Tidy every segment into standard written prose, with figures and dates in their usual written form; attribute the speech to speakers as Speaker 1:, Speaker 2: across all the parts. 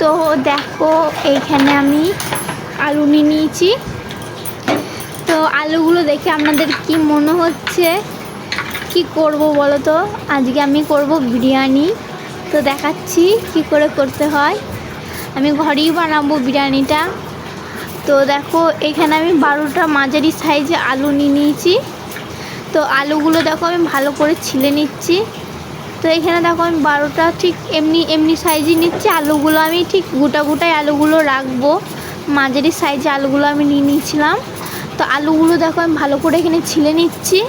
Speaker 1: তো দেখো এইখানে আমি আলু নিয়ে নিয়েছি। তো আলুগুলো দেখে আপনাদের কি মনে হচ্ছে কি করব বলো তো? আজকে আমি করব বিরিয়ানি। তো দেখাচ্ছি কি করে করতে হয়। আমি ঘরেই বানাবো বিরিয়ানিটা। তো দেখো এখানে আমি 12টা মাঝারি সাইজে আলু নিয়ে নিয়েছি। তো আলুগুলো দেখো আমি ভালো করে ছিলে নিচ্ছি। তো এখানে দেখো আমি 12টা ঠিক এমনি সাইজে নিচ্ছি। আলুগুলো আমি ঠিক গোটায় আলুগুলো রাখবো। মাঝারি সাইজে আলুগুলো আমি নিয়ে নিয়েছিলাম। তো আলুগুলো দেখো আমি ভালো করে এখানে ছিলে নিচ্ছি।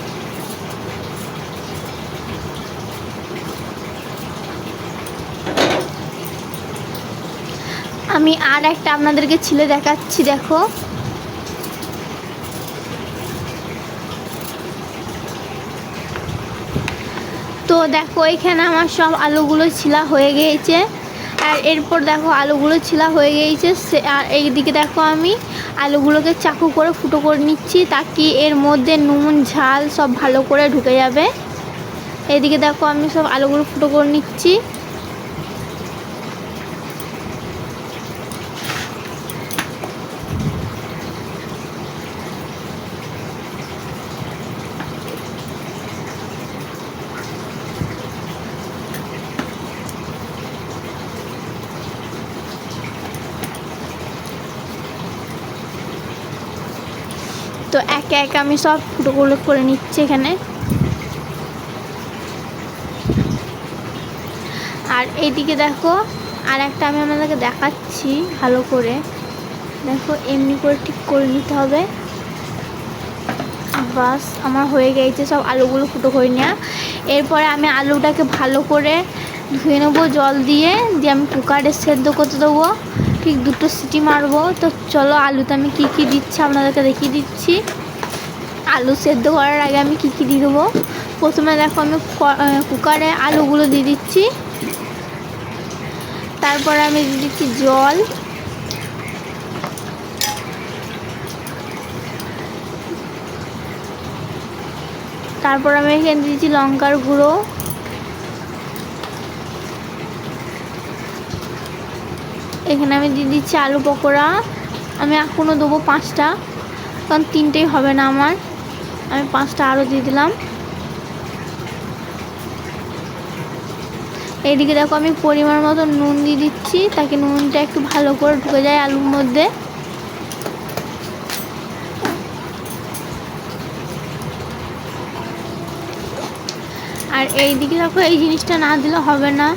Speaker 1: আমি আর একটা আপনাদেরকে ছিলে দেখাচ্ছি, দেখো। তো দেখো এখানে আমার সব আলুগুলো ছিলা হয়ে গিয়েছে। আর এরপর দেখো আলুগুলো ছিলা হয়ে গিয়েছে। আর এইদিকে দেখো আমি আলুগুলোকে চাকু করে ফুটো করে নিচ্ছি, তাকি এর মধ্যে নুন ঝাল সব ভালো করে ঢুকে যাবে। এইদিকে দেখো আমি সব আলুগুলো ফুটো করে নিচ্ছি। তো একে একে আমি সব ফুটোগুলো করে নিচ্ছি এখানে। আর এইদিকে দেখো আর একটা আমি আপনাদেরকে দেখাচ্ছি ভালো করে। দেখো এমনি করে ঠিক করে নিতে হবে। বাস আমার হয়ে গেছে সব আলুগুলো ফুটো করে নেওয়া। এরপরে আমি আলুটাকে ভালো করে ধুয়ে নেবো জল দিয়ে আমি কুকারে সেদ্ধ করতে দেবো। ঠিক 2টো সিটি মারবো। তো চলো আলুতে আমি কী কী দিচ্ছি আপনাদেরকে দেখিয়ে দিচ্ছি। আলু সেদ্ধ করার আগে আমি কী কী দিয়ে দেবো। প্রথমে দেখো আমি কুকারে আলুগুলো দিয়ে দিচ্ছি। তারপরে আমি দিয়ে দিচ্ছি জল। তারপর আমি এখানে দিয়েছি লঙ্কার গুঁড়ো। এখানে আমি দিয়ে দিচ্ছি আলু পকোড়া। আমি এখনও দেবো 5টা, কারণ 3টেই হবে না আমার। আমি 5টা আরও দিয়ে দিলাম। এইদিকে দেখো আমি পরিমাণ মতো নুন দিয়ে দিচ্ছি, তাকে নুনটা একটু ভালো করে ঢুকে যায় আলুর মধ্যে। আর এইদিকে দেখো এই জিনিসটা না দিলে হবে না।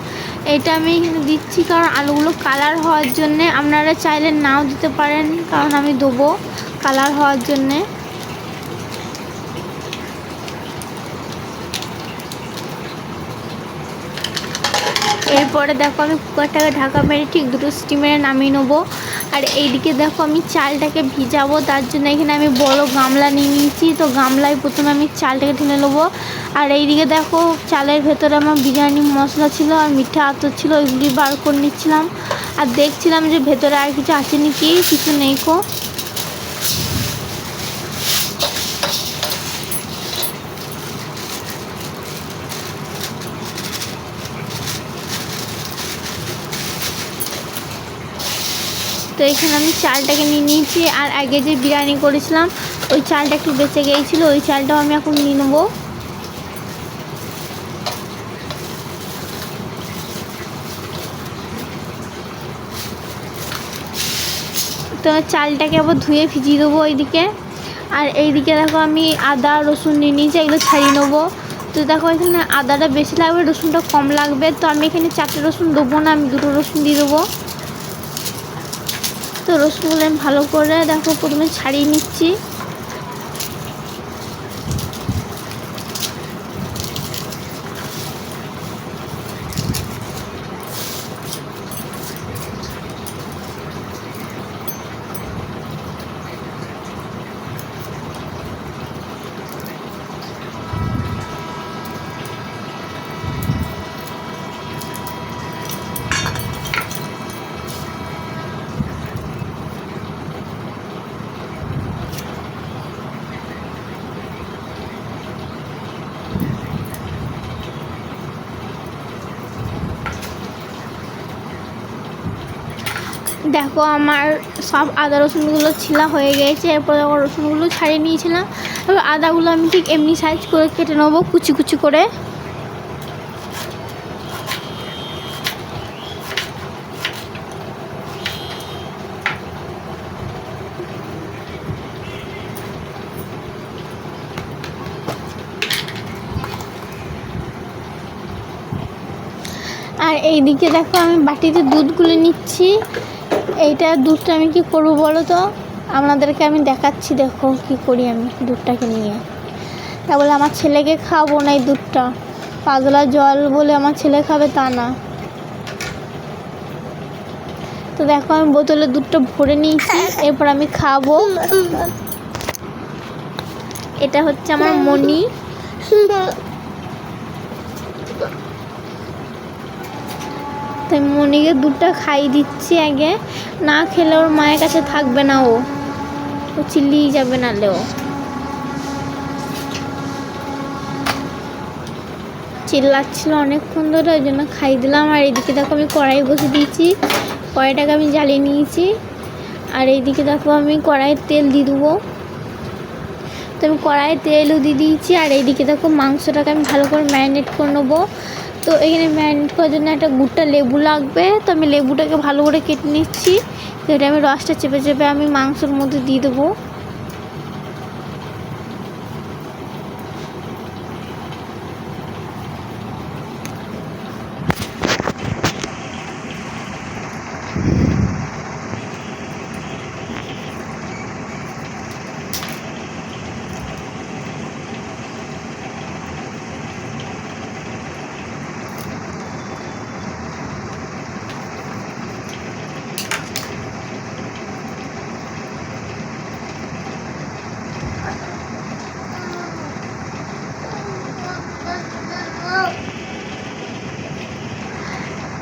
Speaker 1: এটা আমি এখানে দিচ্ছি কারণ আলুগুলো কালার হওয়ার জন্যে। আপনারা চাইলে নাও দিতে পারেন, কারণ আমি দেবো কালার হওয়ার জন্যে। এরপরে দেখো আমি কুকারটাকে ঢাকা মেরে ঠিক 2টো সিটি মেরে নামিয়ে নেবো। আর এইদিকে দেখো আমি চালটাকে ভিজাবো, তার জন্য এখানে আমি বড় গামলা নিয়ে নিয়েছি। তো গামলায় প্রথমে আমি চালটাকে ঢেলে নেবো। আর এইদিকে দেখো চালের ভেতরে আমার বিরিয়ানি মশলা ছিল আর মিঠা আতর ছিল, ওইগুলি বার করে নিচ্ছিলাম। আর দেখছিলাম যে ভেতরে আর কিছু আছে নাকি, কিছু নেই কো। তো এখানে আমি চালটাকে নিয়ে নিয়েছি। আর আগে যে বিরিয়ানি করেছিলাম ওই চালটা একটু বেঁচে গিয়েছিলো, ওই চালটাও আমি এখন নিয়ে নেবো। তো চালটাকে আবার ধুয়ে ভিজিয়ে দেবো এইদিকে। আর এইদিকে দেখো আমি আদা রসুন নিয়ে নিয়েছি, এগুলো ছাড়িয়ে নেবো। তো দেখো এখানে আদাটা বেশি লাগবে, রসুনটা কম লাগবে। তো আমি এখানে 4টে রসুন দেবো না, আমি 2টো রসুন দিয়ে দেবো। তো রসুনগুলো আমি ভালো করে দেখো প্রথমে ছাড়িয়ে নিচ্ছি। দেখো আমার সব আদা রসুনগুলো ছিলা হয়ে গেছে। এরপর দেখো রসুনগুলো ছাড়িয়ে নিয়েছিলাম। এবার আদাগুলো আমি ঠিক এমনি সাইজ করে কেটে নেবো, কুচি কুচি করে। আর এইদিকে দেখো আমি বাটিতে দুধ গুলে নিচ্ছি। এইটা দুধটা আমি কি করবো বলো তো, আপনাদেরকে আমি দেখাচ্ছি। দেখো কি করি আমি দুধটাকে নিয়ে। তা বলে আমার ছেলেকে খাবো না এই দুধটা, পাতলা জল বলে আমার ছেলে খাবে তা না। তো দেখো আমি বোতলে দুধটা ভরে নিয়েছি, এরপর আমি খাবো। এটা হচ্ছে আমার মনি। তাই মনিকে দুধটা খাইয়ে দিচ্ছি আগে, না খেলে ওর মায়ের কাছে থাকবে না, ও চিল্লিয়ে যাবে নালেও। চিল্লাচ্ছিল অনেকক্ষণ ধরে, ওই জন্য খাই দিলাম। আর এইদিকে দেখো আমি কড়াই বসে দিয়েছি, কড়াইটাকে আমি জ্বালিয়ে নিয়েছি। আর এইদিকে দেখো আমি কড়াইয়ের তেল দিয়ে দেবো। তো আমি কড়াইয়ে তেলও দিয়ে দিয়েছি। আর এইদিকে দেখো মাংসটাকে আমি ভালো করে ম্যারিনেট করে নেবো। তো এখানে ম্যারিনেট করার জন্য একটা গুড়টা লেবু লাগবে। তো আমি লেবুটাকে ভালো করে কেটে নিচ্ছি। তো এটা আমি রসটা চেপে চেপে আমি মাংসের মধ্যে দিয়ে দেবো।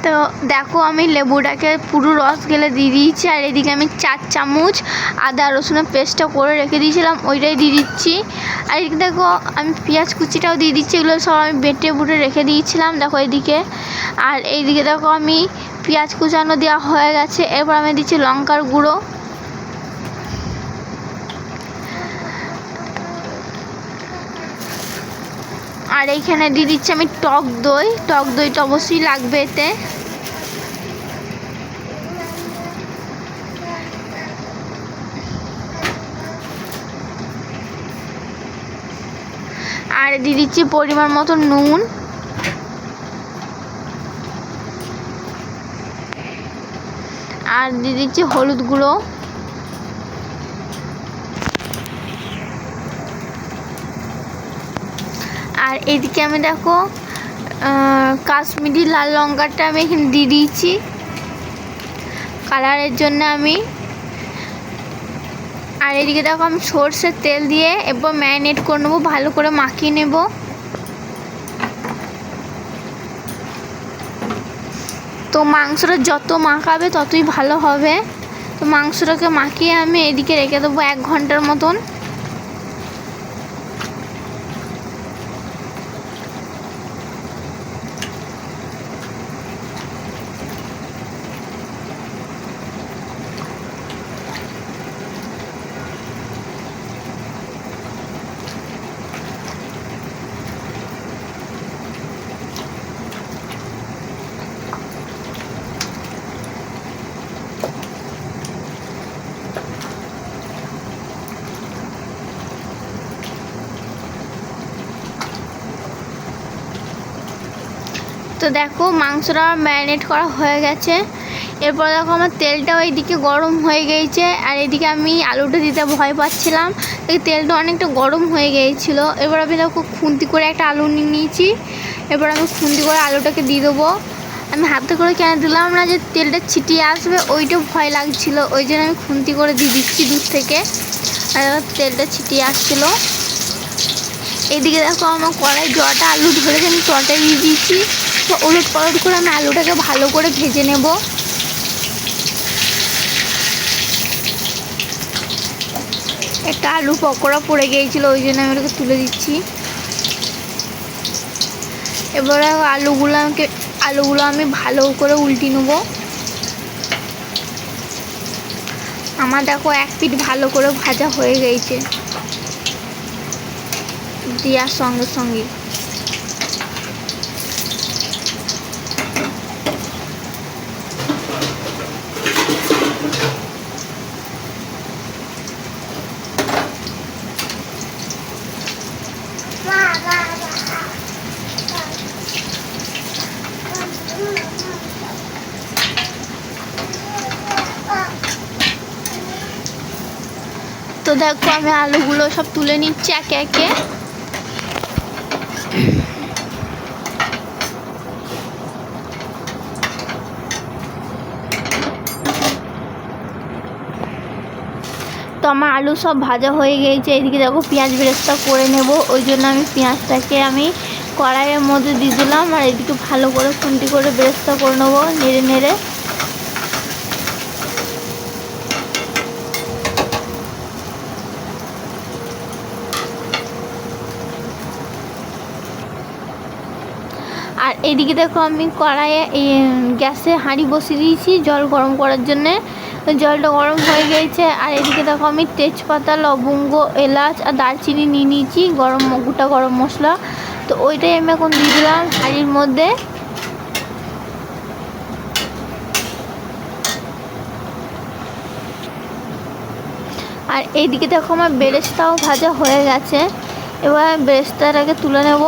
Speaker 1: তো দেখো আমি লেবুটাকে পুরো রস গেলে দিয়ে দিয়েছি। আর এদিকে আমি 4 চামচ আদা রসুনের পেস্টটা করে রেখে দিয়েছিলাম, ওইটাই দিয়ে দিচ্ছি। আর এদিকে দেখো আমি পেঁয়াজ কুচিটাও দিয়ে দিচ্ছি, এগুলো সব আমি বেটে বুটে রেখে দিয়েছিলাম দেখো এইদিকে। আর এইদিকে দেখো আমি পেঁয়াজ কুচানো দেওয়া হয়ে গেছে। এরপর আমি দিচ্ছি লঙ্কার গুঁড়ো। আর এইখানে দিয়ে দিচ্ছি আমি টক দই। টক দইটা অবশ্যই লাগবে এতে। আর দিয়ে দিচ্ছি পরিমাণ মতো নুন। আর দিয়ে দিচ্ছি হলুদ গুঁড়ো। আর এদিকে আমি দেখো কাশ্মীরি লাল লঙ্কাটা আমি এখানে দিয়ে দিয়েছি কালারের জন্য আমি। আর এদিকে দেখো আমি সরষের তেল দিয়ে এরপর ম্যারিনেট করে নেবো, ভালো করে মাখিয়ে নেব। তো মাংসটা যত মাখাবে ততই ভালো হবে। তো মাংসটাকে মাখিয়ে আমি এদিকে রেখে দেবো 1 ঘন্টার মতন। তো দেখো মাংসটা ম্যারিনেট করা হয়ে গেছে। এরপর দেখো আমার তেলটাও এইদিকে গরম হয়ে গিয়েছে। আর এদিকে আমি আলুটা দিতে ভয় পাচ্ছিলাম, এই তেলটা অনেকটা গরম হয়ে গিয়েছিলো। এবার আমি দেখো খুন্তি করে একটা আলু নিয়ে নিয়েছি। এবার আমি খুন্তি করে আলুটাকে দিয়ে দেবো। আমি হাতে করে কেন দিলাম না, যে তেলটা ছিটিয়ে আসবে ওইটা ভয় লাগছিলো, ওই জন্য আমি খুন্তি করে দিয়ে দিচ্ছি দূর থেকে। আর তেলটা ছিটিয়ে আসছিলো। এদিকে দেখো আমার কড়াই জলটা আলু ধরেছে, আমি জলটা দিয়ে দিয়েছি। তো উলট পালট করে আমি আলুটাকে ভালো করে ভেজে নেব। একটা আলু পকোড়া পড়ে গিয়েছিলো, ওই জন্য আমি ওটাকে তুলে দিচ্ছি। এবারে আলুগুলো আমি ভালো করে উল্টে নেব। আমার দেখো এক পিঠ ভালো করে ভাজা হয়ে গেছে দেওয়ার সঙ্গে সঙ্গে। তো দেখো আমি আলুগুলো সব তুলে নিচ্ছি একে একে। তো আমার আলু সব ভাজা হয়ে গিয়েছে। এদিকে দেখো পেঁয়াজ বেরেস্তা করে নেব, ওই জন্য আমি পেঁয়াজটাকে আমি কড়াইয়ের মধ্যে দিয়ে দিলাম। আর এদিকে ভালো করে খুন্তি করে বেরেস্তা করে নেবো নেড়ে নেড়ে। আর এদিকে দেখো আমি কড়াইয়ে গ্যাসে হাঁড়ি বসিয়ে দিয়েছি জল গরম করার জন্যে। জলটা গরম হয়ে গিয়েছে। আর এদিকে দেখো আমি তেজপাতা, লবঙ্গ, এলাচ আর দারচিনি নিয়ে নিয়েছি, গোটা গরম মশলা। তো ওইটাই আমি এখন দিয়ে দিলাম হাঁড়ির মধ্যে। আর এইদিকে দেখো আমার বেরেস্তাও ভাজা হয়ে গেছে। এবার বেরেস্তাটাকে তুলে নেব।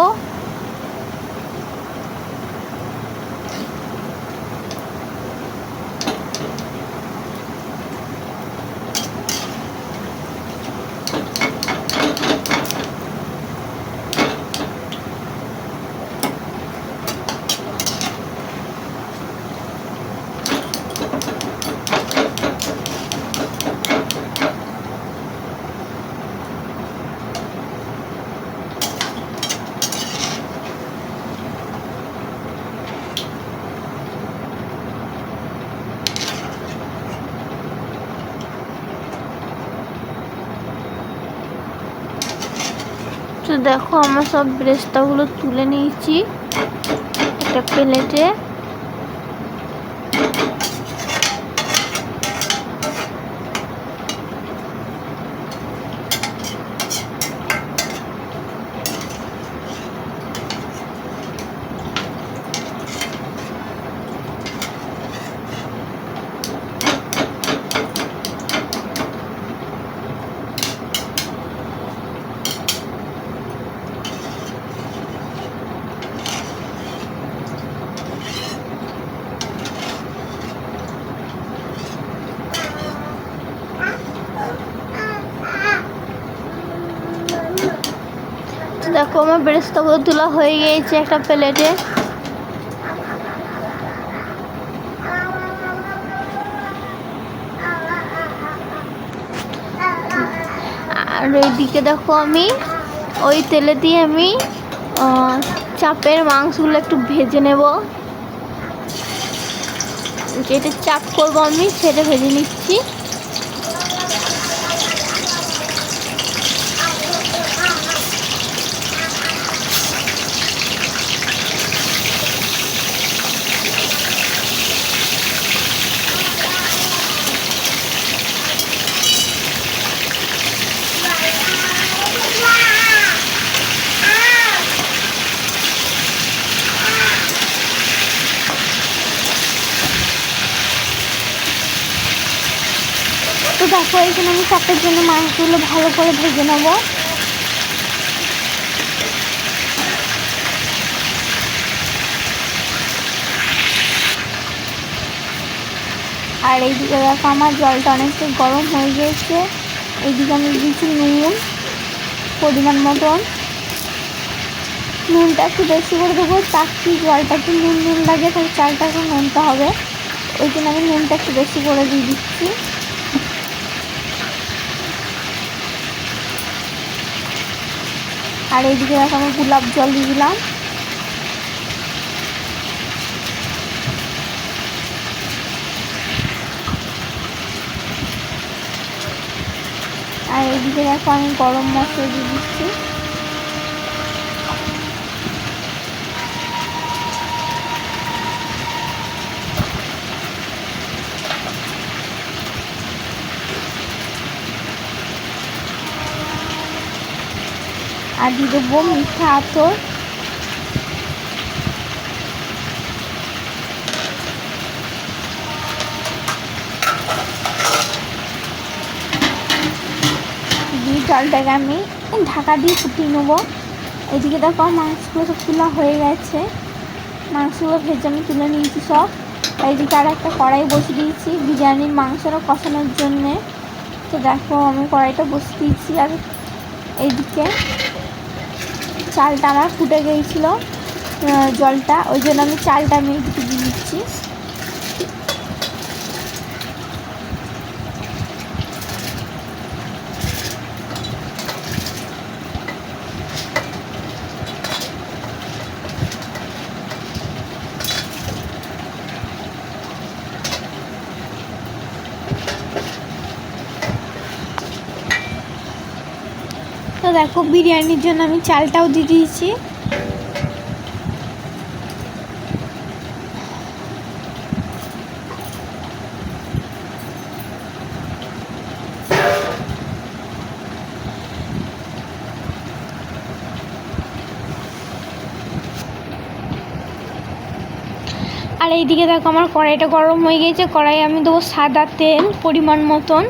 Speaker 1: তো দেখো আমার সব বেরেস্তাগুলো তুলে নিয়েছি একটা প্লেটে। দেখো আমার বেরেস্তাগুলো তোলা হয়ে গিয়েছে একটা প্লেটে। আর ওইদিকে দেখো আমি ওই তেলে দিয়ে আমি চাপের মাংসগুলো একটু ভেজে নেব। যেটা চাপ করবো আমি সেটা ভেজে নিচ্ছি। তো দেখো এখানে আমি চাপের জন্য মাংসগুলো ভালো করে ভেজে নেব। আর এইদিকে দেখো আমার জলটা অনেকটা গরম হয়ে গিয়েছে। এইদিকে আমি দিচ্ছি নুন পরিমাণ মতন। নুনটা একটু বেশি করে দেবো, তাকি জলটা একটু নুন নুন লাগে, তাই চালটা একটু নুনতে হবে, ওই জন্য আমি নুনটা একটু বেশি করে দিয়ে দিচ্ছি। আর এইদিকে দেখো আমি গোলাপ জল দিয়ে দিলাম। আর এইদিকে দেখো আমি গরম মশলা দিয়ে দিচ্ছি। আর দিয়ে দেবো মিঠা আতর, দিয়ে জলটাকে আমি ঢাকা দিয়ে ফুটিয়ে নেবো। এদিকে দেখো মাংসগুলো সব তোলা হয়ে গেছে, মাংসগুলো ভেজে আমি তুলে নিয়েছি সব। এইদিকে আর একটা কড়াই বসিয়ে দিয়েছি বিরিয়ানির মাংসটা কষানোর জন্যে। তো দেখো আমি কড়াইটা বসিয়ে দিয়েছি। আর এইদিকে চালটা আমার ফুটে গিয়েছিলো জলটা, ওই জন্য আমি চালটা আমি এইদিকে দিয়ে দিচ্ছি। তো দেখো বিরিয়ানির জন্য আমি চালটাও দিয়ে দিয়েছি। আর এইদিকে দেখো আমার কড়াইটা গরম হয়ে গেছে, কড়াই আমি দেবো সাদা তেল পরিমাণ মতন।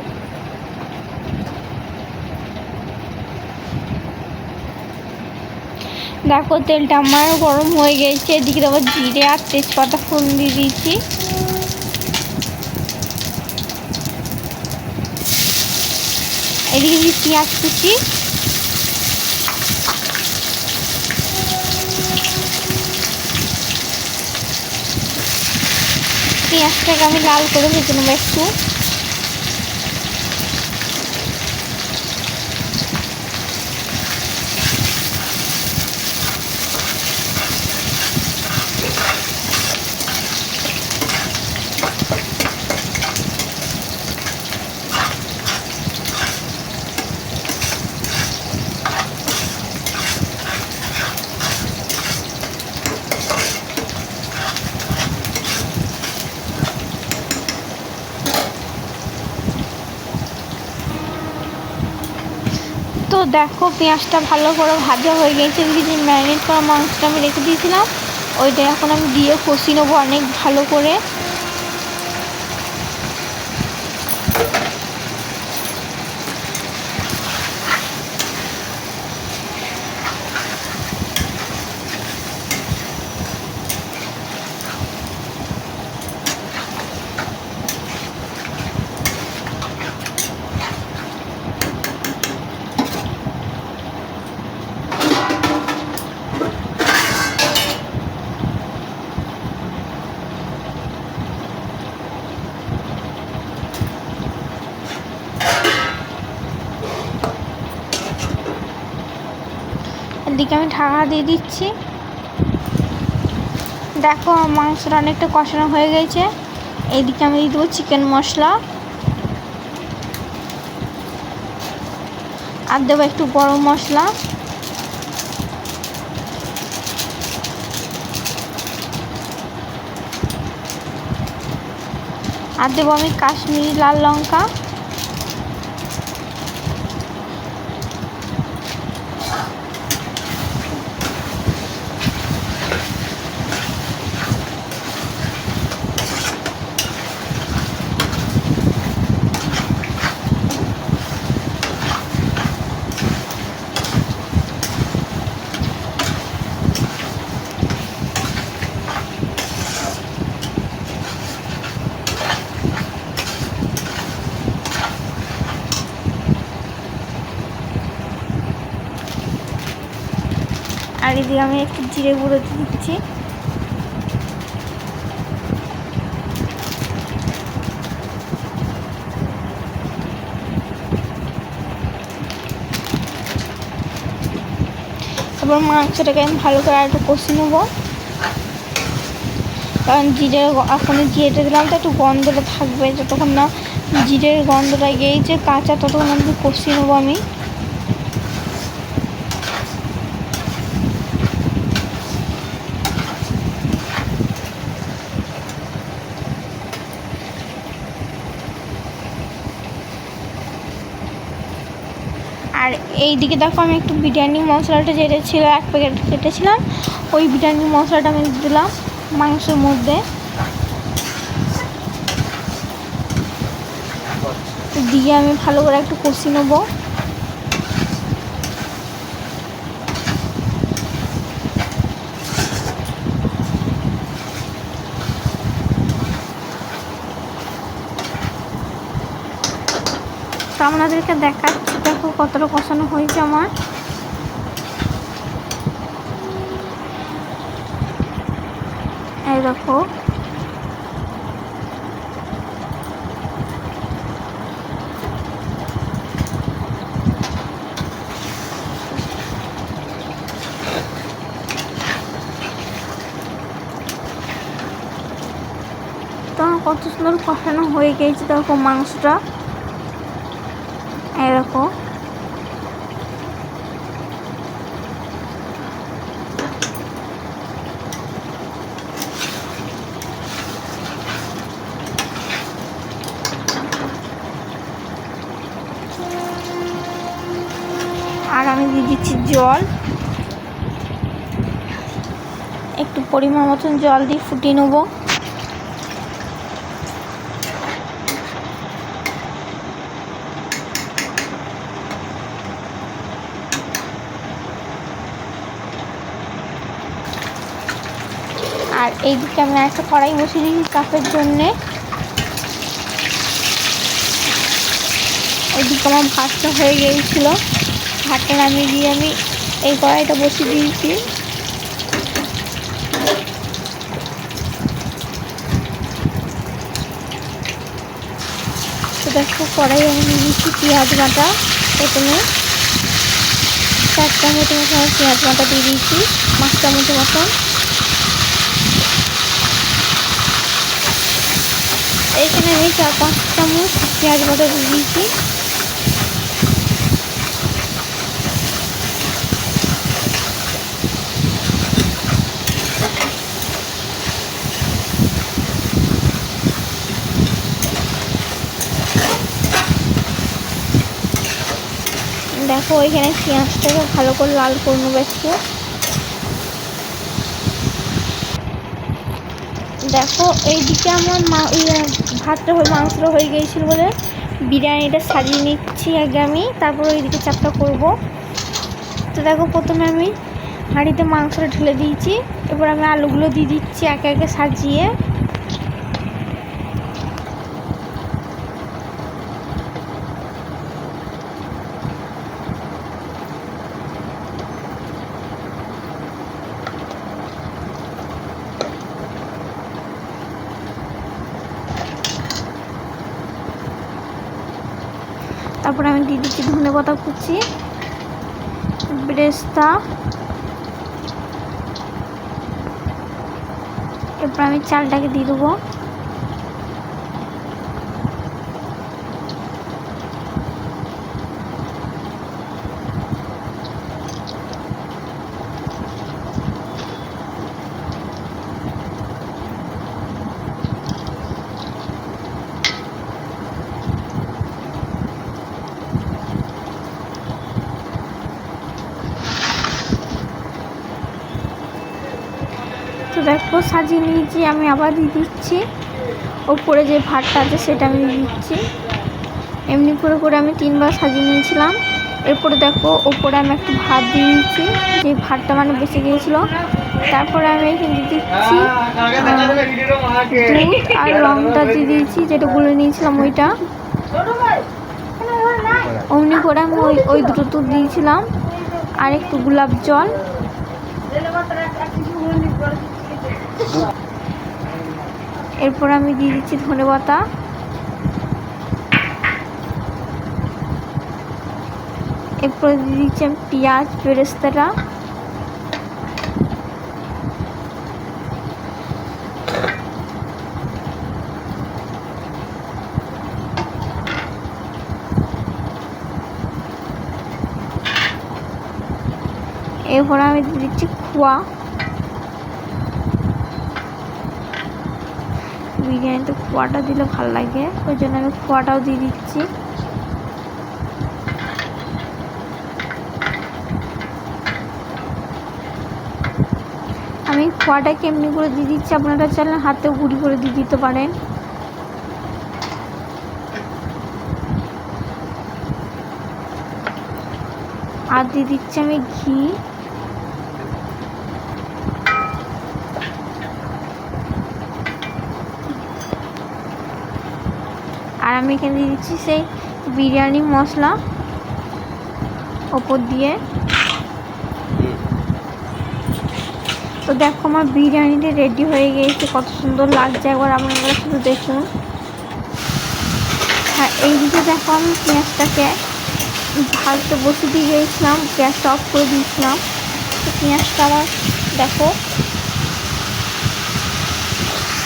Speaker 1: দেখো তেলটা আমার গরম হয়ে গেছে। এদিকে দেবো জিরে আর তেজপাতা ফোড়ন দিয়ে দিয়েছি। এদিকে দিয়ে পেঁয়াজ কুচি, পেঁয়াজটাকে আমি লাল করে ভেজে নেবো একটু। তো দেখো পেঁয়াজটা ভালো করে ভাজা হয়ে গেছে। যে ম্যারিনেট করা মাংসটা আমি রেখে দিয়েছিলাম ওইটা এখন আমি দিয়ে কষিয়ে নেবো অনেক ভালো করে। এদিকে আমি ঢাকা দিয়ে দিচ্ছি। দেখো মাংসটা অনেকটা কষানো হয়ে গেছে। এইদিকে আমি দিয়ে দেবো চিকেন মশলা, আর দেবো একটু গরম মশলা, আর দেবো আমি কাশ্মীরি লাল লঙ্কা। আর এদিকে আমি একটু জিরে গুঁড়ো দিয়ে দিচ্ছি। তারপর মাংসটাকে আমি ভালো করে একটু কষিয়ে নেবো, কারণ জিরের এখন জিরেটা দিলাম তো একটু গন্ধটা থাকবে, যতক্ষণ না জিরের গন্ধটা গিয়েছে কাঁচা ততক্ষণ একটু কষিয়ে নেবো আমি। আর এইদিকে দেখো আমি একটু বিরিয়ানি মশলাটা যেটা ছিল 1 প্যাকেট কেটেছিলাম, ওই বিরিয়ানি মশলাটা আমি দিলাম মাংসের মধ্যে, দিয়ে আমি ভালো করে একটু কষিয়ে নেবো। তো আপনাদেরকে দেখাচ্ছি, দেখো কতটা কষানো হয়েছে আমার। এই দেখো তো কত সুন্দর কষানো হয়ে গেছে, দেখো মাংসটা। এই দেখো আর আমি দিয়ে দিচ্ছি জল, একটু পরিমাণ মতন জল দিয়ে ফুটিয়ে নেবো। আর এইদিকে আমি একটা কড়াই বসিয়ে দিয়েছি চাপের জন্যে। ওইদিকে আমার ভাতটা হয়ে গিয়েছিল, ভাতটা নামিয়ে দিয়ে আমি এই কড়াইটা বসিয়ে দিয়েছি। তো দেখো কড়াই আমি দিয়ে দিচ্ছি পেঁয়াজ বাটা, প্রথমে 4 চামচ মতো আমি পেঁয়াজ বাটা দিয়ে দিয়েছি, 5 চামচ মতন। এইখানে আমি 4-5 চামচ পেঁয়াজ বাটা দিয়ে দিয়েছি। দেখো এখানে পেঁয়াজটাকে ভালো করে লাল করে নেবো একটু। দেখো এইদিকে আমার ভাতটা মাংসটা হয়ে গিয়েছিল বলে বিরিয়ানিটা সাজিয়ে নিচ্ছি আগে আমি, তারপর ওইদিকে চাপটা করব। তো দেখো প্রথমে আমি হাঁড়িতে মাংসটা ঢেলে দিয়েছি, এবার আমি আলুগুলো দিয়ে দিচ্ছি একে একে সাজিয়ে। তারপরে আমি দিয়ে দিচ্ছি ধনেপাতা কুচি, বেরেস্তা, এরপর আমি চালটাকে দিয়ে দেবো। তো দেখো সাজিয়ে নিয়েছি, আমি আবার দিয়ে দিচ্ছি ওপরে যে ভাতটা আছে সেটা আমি দিয়ে দিচ্ছি। এমনি করে করে আমি 3বার সাজিয়ে নিয়েছিলাম। এরপরে দেখো ওপরে আমি একটু ভাত দিয়ে দিচ্ছি, যে ভাতটা মানে বেঁচে গিয়েছিলো। তারপরে আমি এখানে দিয়ে দিচ্ছি দুধ আর রংটা দিয়ে দিয়েছি, যেটা গুলে নিয়েছিলাম ওইটা। অমনি করে আমি ওই দুটো দুধ দিয়েছিলাম, আর একটু গোলাপ জল। এরপর আমি দিয়ে দিচ্ছি ধনেপাতা, এরপর দিয়ে দিচ্ছি আমি পেঁয়াজ বেরেস্তাটা। এরপর আমি দিয়ে দিচ্ছি খোয়া, বিরিয়ানিতে খোয়াটা দিলে ভালো লাগে, ওই জন্য আমি খোয়াটাও দিয়ে দিচ্ছি। আমি খোয়াটা কেমনি করে দিয়ে দিচ্ছি, আপনারা চাইলে হাতেও গুঁড়ি করে দিয়ে দিতে পারেন। আর দিয়ে দিচ্ছি আমি ঘি। আর আমি এখানে দিয়ে দিচ্ছি সেই বিরিয়ানি মশলা ওপর দিয়ে। তো দেখো আমার বিরিয়ানিটা রেডি হয়ে গিয়েছে, কত সুন্দর লাগছে, একবার আপনারা শুধু দেখুন। হ্যাঁ, এইদিকে দেখো আমি পেঁয়াজটাকে ভাজতে বসে দিয়ে গিয়েছিলাম, গ্যাসটা অফ করে দিয়েছিলাম। তো পেঁয়াজটা আমার দেখো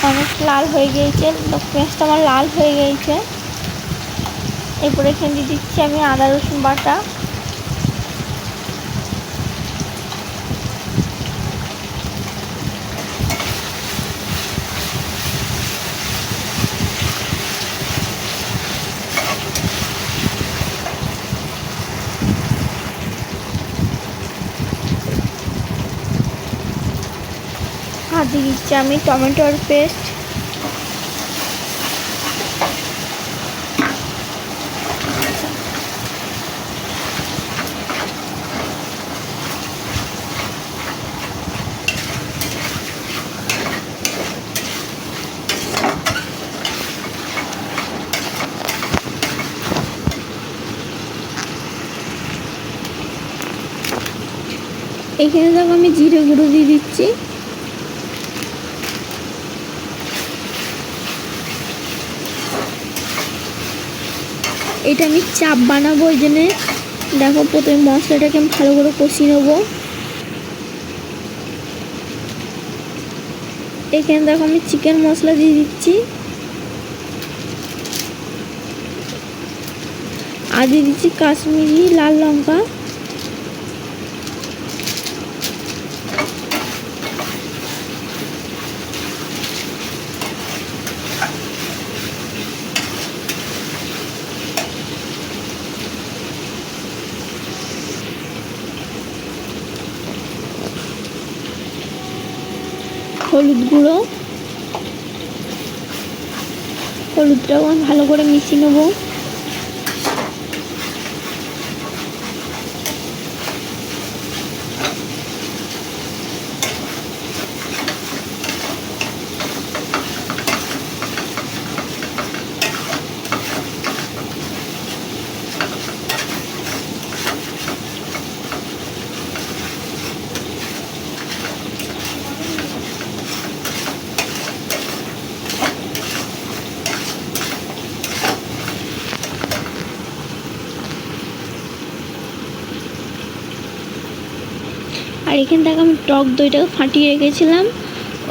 Speaker 1: অনেক লাল হয়ে গিয়েছে, পেঁয়াজটা আমার লাল হয়ে গিয়েছে। এরপরে এখানে দিয়ে দিচ্ছি আমি আদা রসুন বাটা। আর দিয়ে দিচ্ছি আমি টমেটোর পেস্ট। এখানে দেখো আমি জিরে গুঁড়ো দিয়ে দিচ্ছি। এটা আমি চাপ বানাবো, ওই জন্যে দেখো প্রথমে মশলাটাকে আমি ভালো করে কষিয়ে নেবো। এখানে দেখো আমি চিকেন মশলা দিয়ে দিচ্ছি, আর দিয়ে দিচ্ছি কাশ্মীরি লাল লঙ্কা। হলুদ গুঁড়ো, হলুদটাও আমি ভালো করে মিশিয়ে নেবো। আর এখান থেকে আমি টক দইটাকে ফাটিয়ে রেখেছিলাম,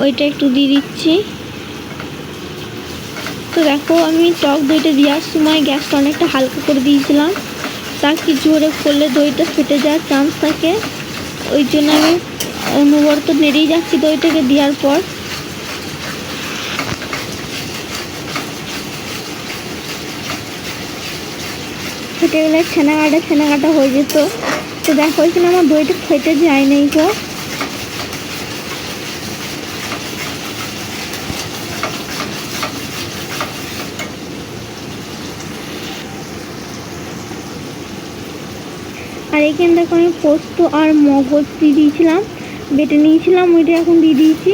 Speaker 1: ওইটা একটু দিয়ে দিচ্ছি। তো দেখো আমি টক দইটা দেওয়ার সময় গ্যাসটা অনেকটা হালকা করে দিয়েছিলাম, তার কি জোরে করলে দইটা ফেটে যাওয়ার চান্স থাকে, ওই জন্য আমি অনবরত নেড়েই যাচ্ছি দইটাকে দেওয়ার পর। ফেটে গেলে ছেনা কাটা হয়ে যেত। তো দেখো এখানে আমার দইটা ফেটে যায় নাই গো। আর এখানে দেখো আমি পোস্ত আর মগজ দিয়ে দিয়েছিলাম, বেটে নিয়েছিলাম, ওইটা এখন দিয়ে দিয়েছি।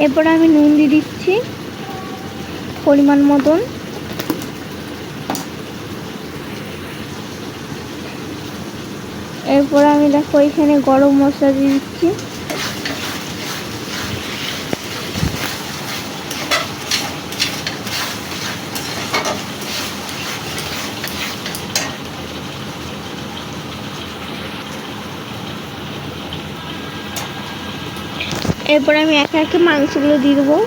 Speaker 1: এরপরে আমি নুন দিয়ে দিচ্ছি পরিমাণ মতন। এরপর আমি দেখো এখানে গরম মশলা দিয়ে দিচ্ছি। এরপরে আমি একে একে মাংসগুলো দিয়ে দেবো।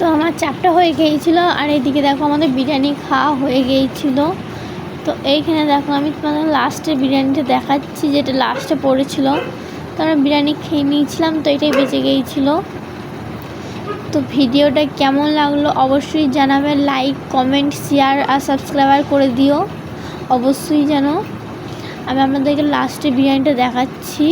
Speaker 1: তো আমার চাপটা হয়ে গিয়েছিলো, আর এইদিকে দেখো আমাদের বিরিয়ানি খাওয়া হয়ে গিয়েছিলো। তো এইখানে দেখো আমি তোমাদের লাস্টে বিরিয়ানিটা দেখাচ্ছি, যেটা লাস্টে পড়েছিল। তো আমরা বিরিয়ানি খেয়ে নিয়েছিলাম, তো এটাই বেঁচে গিয়েছিলো। তো ভিডিওটা কেমন লাগলো অবশ্যই জানাবে, লাইক কমেন্ট শেয়ার আর সাবস্ক্রাইব করে দিও অবশ্যই যেন। আমি আপনাদেরকে লাস্টে বিরিয়ানিটা দেখাচ্ছি।